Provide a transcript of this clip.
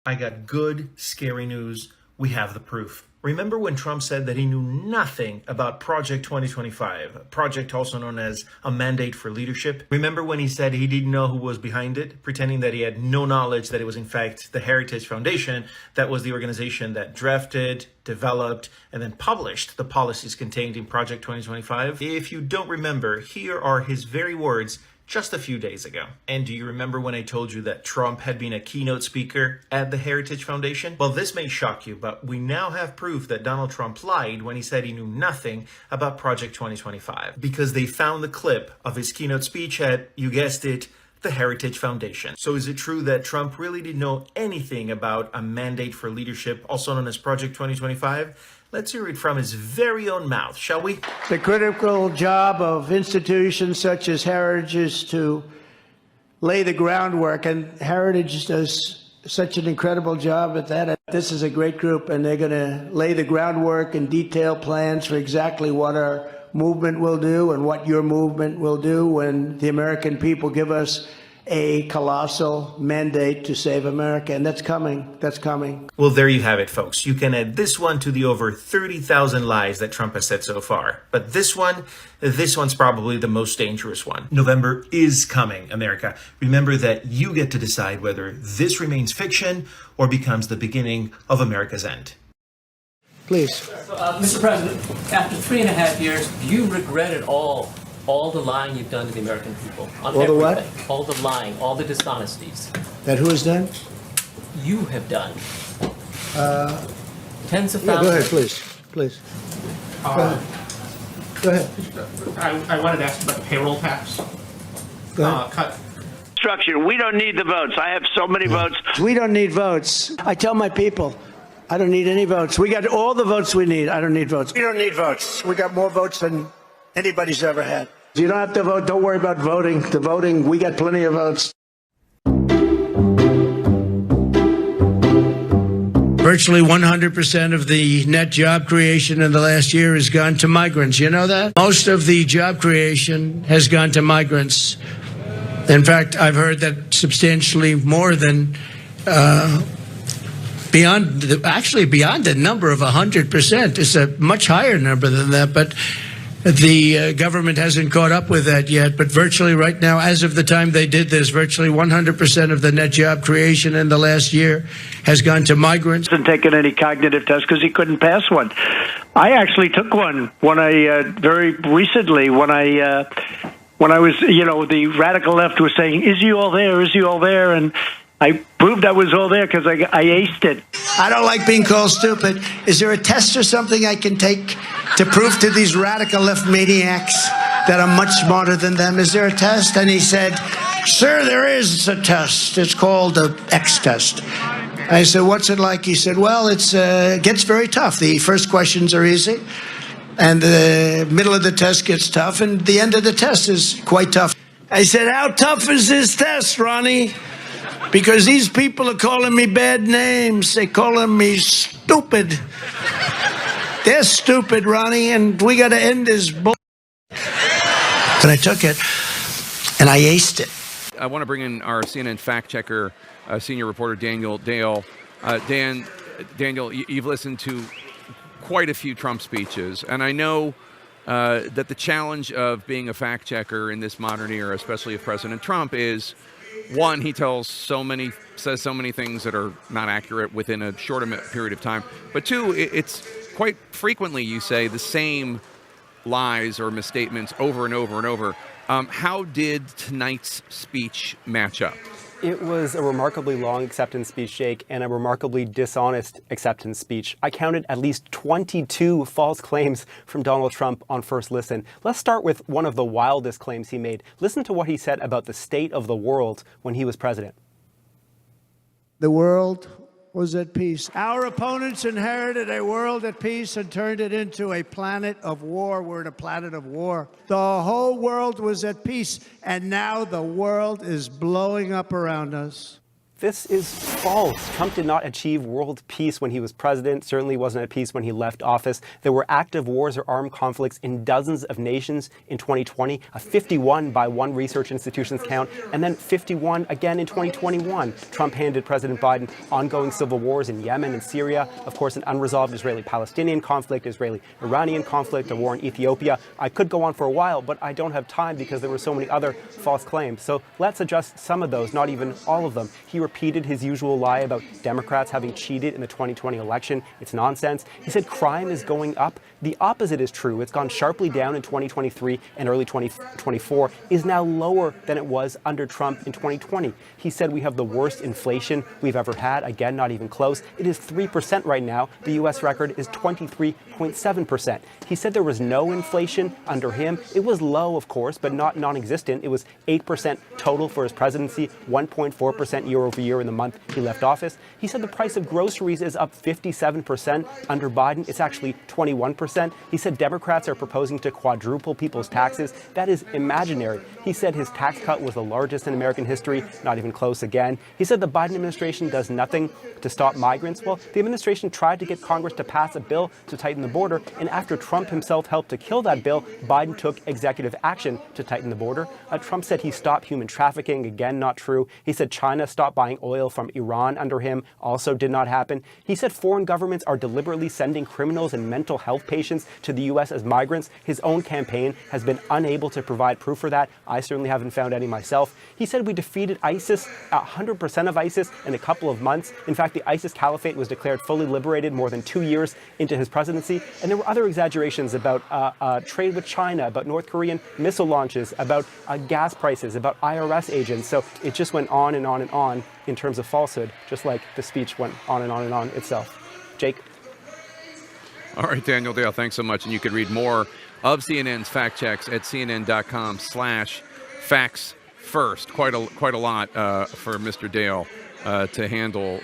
I got good, scary news. We have the proof. Remember when Trump said that he knew nothing about Project 2025, a project also known as a mandate for leadership? Remember when he said he didn't know who was behind it, pretending that he had no knowledge that it was in fact the Heritage Foundation that was the organization that drafted, developed, and then published the policies contained in Project 2025? If you don't remember, here are his very words just a few days ago. And do you remember when I told you that Trump had been a keynote speaker at the Heritage Foundation? Well, this may shock you, but we now have proof that Donald Trump lied when he said he knew nothing about Project 2025, because they found the clip of his keynote speech at, you guessed it, the Heritage Foundation. So is it true that Trump really didn't know anything about a mandate for leadership, also known as Project 2025? Let's hear it from his very own mouth, shall we? The critical job of institutions such as Heritage is to lay the groundwork, and Heritage does such an incredible job at that. This is a great group, and they're going to lay the groundwork and detail plans for exactly what our movement will do and what your movement will do when the American people give us a colossal mandate to save America. And that's coming. That's coming. Well, there you have it, folks. You can add this one to the over 30,000 lies that Trump has said so far. But this one's probably the most dangerous one. November is coming, America. Remember that you get to decide whether this remains fiction or becomes the beginning of America's end. Please. So, Mr. President, after 3.5 years, do you regret at all the lying you've done to the American people? On All the what? everything? All the lying, all the dishonesties. That who has done? You have done. Tens of thousands. Go ahead, please. Please. Go ahead. I wanted to ask about the payroll tax Go ahead. cut. Structure. We don't need the votes. I have so many votes. We don't need votes. I tell my people, I don't need any votes. We got all the votes we need. I don't need votes. We don't need votes. We got more votes than anybody's ever had. You don't have to vote. Don't worry about voting. The voting, we got plenty of votes. Virtually 100% of the net job creation in the last year has gone to migrants. You know that? Most of the job creation has gone to migrants. In fact, I've heard that substantially more than beyond the number of 100%. It's a much higher number than that, but the government hasn't caught up with that yet. But virtually right now, as of the time they did this, virtually 100% of the net job creation in the last year has gone to migrants. Hasn't taken any cognitive tests because he couldn't pass one. I actually took one when I very recently when I was, the radical left was saying, "Is he all there? Is he all there?" And I proved I was all there because I aced it. I don't like being called stupid. Is there a test or something I can take to prove to these radical left maniacs that I'm much smarter than them? Is there a test? And he said, "Sir, there is a test. It's called the X test." I said, "What's it like?" He said, "Well, it gets very tough. The first questions are easy, and the middle of the test gets tough, and the end of the test is quite tough." I said, "How tough is this test, Ronnie? Because these people are calling me bad names. They're calling me stupid. They're stupid, Ronnie, and we got to end this bull." And I took it, and I aced it. I want to bring in our CNN fact checker, senior reporter Daniel Dale. Daniel, you've listened to quite a few Trump speeches, and I know that the challenge of being a fact checker in this modern era, especially of President Trump, is one, he says so many things that are not accurate within a short period of time. But two, it's quite frequently you say the same lies or misstatements over and over and over. How did tonight's speech match up? It was a remarkably long acceptance speech, Jake, and a remarkably dishonest acceptance speech. I counted at least 22 false claims from Donald Trump on first listen. Let's start with one of the wildest claims he made. Listen to what he said about the state of the world when he was president. The world was at peace. Our opponents inherited a world at peace and turned it into a planet of war. We're in a planet of war. The whole world was at peace, and now the world is blowing up around us. This is false. Trump did not achieve world peace when he was president, certainly wasn't at peace when he left office. There were active wars or armed conflicts in dozens of nations in 2020, 51 by one research institution's count, and then 51 again in 2021. Trump handed President Biden ongoing civil wars in Yemen and Syria, of course, an unresolved Israeli-Palestinian conflict, Israeli-Iranian conflict, a war in Ethiopia. I could go on for a while, but I don't have time because there were so many other false claims. So let's adjust some of those, not even all of them. He repeated his usual lie about Democrats having cheated in the 2020 election. It's nonsense. He said crime is going up. The opposite is true. It's gone sharply down in 2023 and early 2024, is now lower than it was under Trump in 2020. He said we have the worst inflation we've ever had. Again, not even close. It is 3% right now. The U.S. record is 23.7%. He said there was no inflation under him. It was low, of course, but not non-existent. It was 8% total for his presidency, 1.4% year over year in the month he left office. He said the price of groceries is up 57% under Biden. It's actually 21%. He said Democrats are proposing to quadruple people's taxes. That is imaginary. He said his tax cut was the largest in American history, not even close again. He said the Biden administration does nothing to stop migrants. Well, the administration tried to get Congress to pass a bill to tighten the border, and after Trump himself helped to kill that bill, Biden took executive action to tighten the border. Trump said he stopped human trafficking. Again, not true. He said China stopped buying oil from Iran under him. Also did not happen. He said foreign governments are deliberately sending criminals and mental health patients to the U.S. as migrants. His own campaign has been unable to provide proof for that. I certainly haven't found any myself. He said we defeated ISIS, 100% of ISIS, in a couple of months. In fact, the ISIS caliphate was declared fully liberated more than 2 years into his presidency. And there were other exaggerations about trade with China, about North Korean missile launches, about gas prices, about IRS agents. So it just went on and on and on in terms of falsehood, just like the speech went on and on and on itself. Jake? All right, Daniel Dale, thanks so much. And you can read more of CNN's fact checks at cnn.com/facts first. Quite a lot for Mr. Dale to handle.